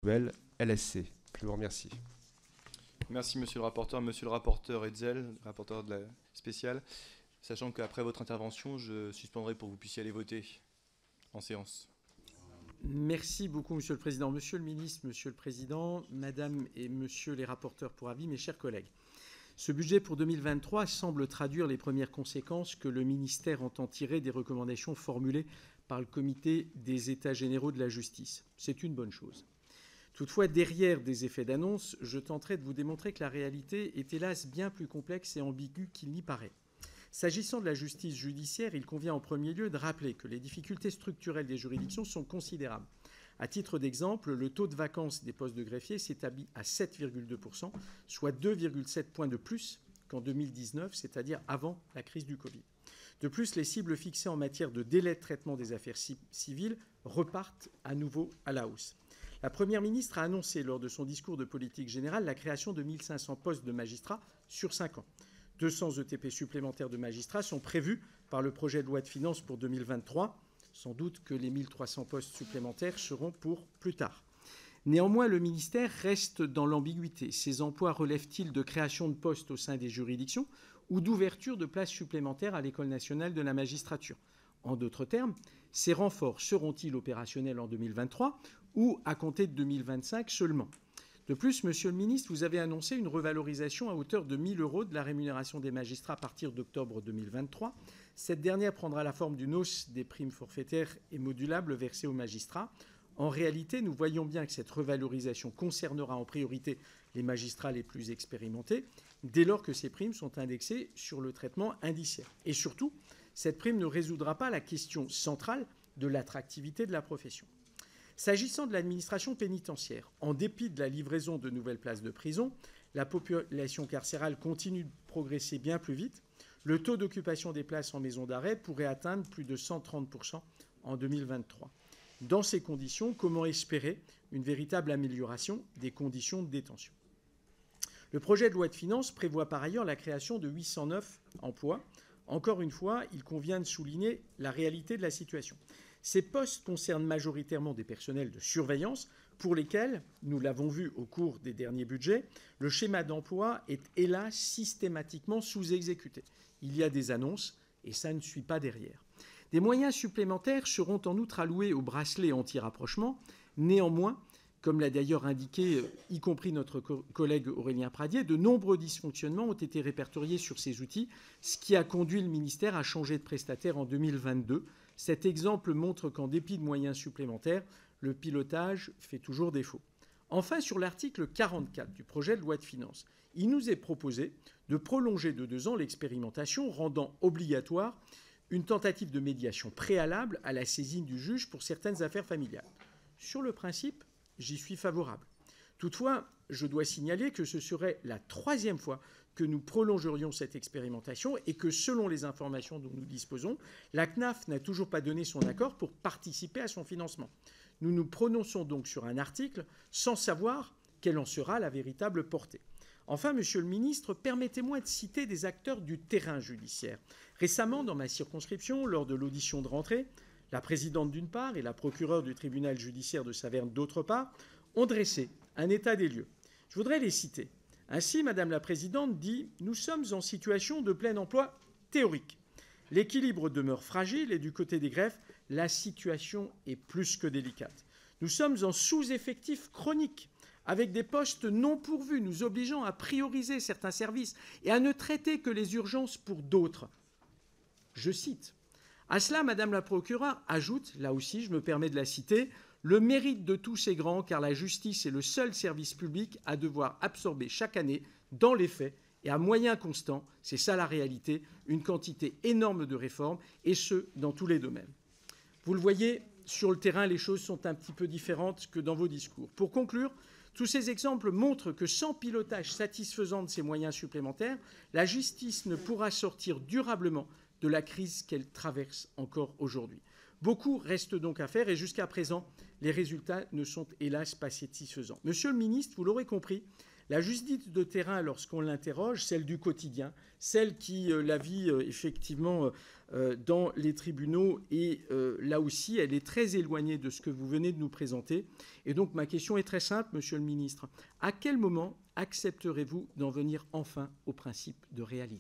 nouvelle LSC. Je vous remercie. Merci monsieur le rapporteur Hetzel, rapporteur de la spéciale. Sachant qu'après votre intervention, je suspendrai pour que vous puissiez aller voter en séance. Merci beaucoup, Monsieur le Président. Monsieur le Ministre, Monsieur le Président, Madame et Monsieur les rapporteurs pour avis, mes chers collègues. Ce budget pour 2023 semble traduire les premières conséquences que le ministère entend tirer des recommandations formulées par le Comité des États généraux de la justice. C'est une bonne chose. Toutefois, derrière des effets d'annonce, je tenterai de vous démontrer que la réalité est hélas bien plus complexe et ambiguë qu'il n'y paraît. S'agissant de la justice judiciaire, il convient en premier lieu de rappeler que les difficultés structurelles des juridictions sont considérables. À titre d'exemple, le taux de vacance des postes de greffiers s'établit à 7,2%, soit 2,7 points de plus qu'en 2019, c'est-à-dire avant la crise du Covid. De plus, les cibles fixées en matière de délai de traitement des affaires civiles repartent à nouveau à la hausse. La Première ministre a annoncé lors de son discours de politique générale la création de 1 500 postes de magistrats sur 5 ans. 200 ETP supplémentaires de magistrats sont prévus par le projet de loi de finances pour 2023. Sans doute que les 1 300 postes supplémentaires seront pour plus tard. Néanmoins, le ministère reste dans l'ambiguïté. Ces emplois relèvent-ils de création de postes au sein des juridictions ou d'ouverture de places supplémentaires à l'École nationale de la magistrature? En d'autres termes, ces renforts seront-ils opérationnels en 2023 ou à compter de 2025 seulement? De plus, Monsieur le Ministre, vous avez annoncé une revalorisation à hauteur de 1 000 € de la rémunération des magistrats à partir d'octobre 2023. Cette dernière prendra la forme d'une hausse des primes forfaitaires et modulables versées aux magistrats. En réalité, nous voyons bien que cette revalorisation concernera en priorité les magistrats les plus expérimentés, dès lors que ces primes sont indexées sur le traitement indiciaire. Et surtout, cette prime ne résoudra pas la question centrale de l'attractivité de la profession. S'agissant de l'administration pénitentiaire, en dépit de la livraison de nouvelles places de prison, la population carcérale continue de progresser bien plus vite. Le taux d'occupation des places en maison d'arrêt pourrait atteindre plus de 130% en 2023. Dans ces conditions, comment espérer une véritable amélioration des conditions de détention? Le projet de loi de finances prévoit par ailleurs la création de 809 emplois. Encore une fois, il convient de souligner la réalité de la situation. Ces postes concernent majoritairement des personnels de surveillance pour lesquels, nous l'avons vu au cours des derniers budgets, le schéma d'emploi est hélas systématiquement sous-exécuté. Il y a des annonces et ça ne suit pas derrière. Des moyens supplémentaires seront en outre alloués au bracelet anti-rapprochement. Néanmoins, comme l'a d'ailleurs indiqué, y compris notre collègue Aurélien Pradié, de nombreux dysfonctionnements ont été répertoriés sur ces outils, ce qui a conduit le ministère à changer de prestataire en 2022. Cet exemple montre qu'en dépit de moyens supplémentaires, le pilotage fait toujours défaut. Enfin, sur l'article 44 du projet de loi de finances, il nous est proposé de prolonger de 2 ans l'expérimentation, rendant obligatoire une tentative de médiation préalable à la saisine du juge pour certaines affaires familiales. Sur le principe, j'y suis favorable. Toutefois, je dois signaler que ce serait la 3e fois que nous prolongerions cette expérimentation et que, selon les informations dont nous disposons, la CNAF n'a toujours pas donné son accord pour participer à son financement. Nous nous prononçons donc sur un article sans savoir quelle en sera la véritable portée. Enfin, Monsieur le Ministre, permettez-moi de citer des acteurs du terrain judiciaire. Récemment, dans ma circonscription, lors de l'audition de rentrée, la présidente d'une part et la procureure du tribunal judiciaire de Saverne d'autre part ont dressé un état des lieux. Je voudrais les citer. Ainsi, Madame la Présidente dit « Nous sommes en situation de plein emploi théorique. L'équilibre demeure fragile et du côté des greffes, la situation est plus que délicate. Nous sommes en sous-effectif chronique, avec des postes non pourvus, nous obligeant à prioriser certains services et à ne traiter que les urgences pour d'autres. » Je cite. À cela, Madame la procureure ajoute, là aussi je me permets de la citer, « Le mérite de tous est grand car la justice est le seul service public à devoir absorber chaque année, dans les faits et à moyens constants, c'est ça la réalité, une quantité énorme de réformes, et ce, dans tous les domaines. » Vous le voyez, sur le terrain, les choses sont un petit peu différentes que dans vos discours. Pour conclure, tous ces exemples montrent que sans pilotage satisfaisant de ces moyens supplémentaires, la justice ne pourra sortir durablement de la crise qu'elle traverse encore aujourd'hui. Beaucoup reste donc à faire et jusqu'à présent, les résultats ne sont hélas pas satisfaisants. Monsieur le ministre, vous l'aurez compris, La justice de terrain, lorsqu'on l'interroge, celle du quotidien, celle qui la vit effectivement dans les tribunaux, et là aussi, elle est très éloignée de ce que vous venez de nous présenter. Et donc, ma question est très simple, Monsieur le Ministre. À quel moment accepterez-vous d'en venir enfin au principe de réalité ?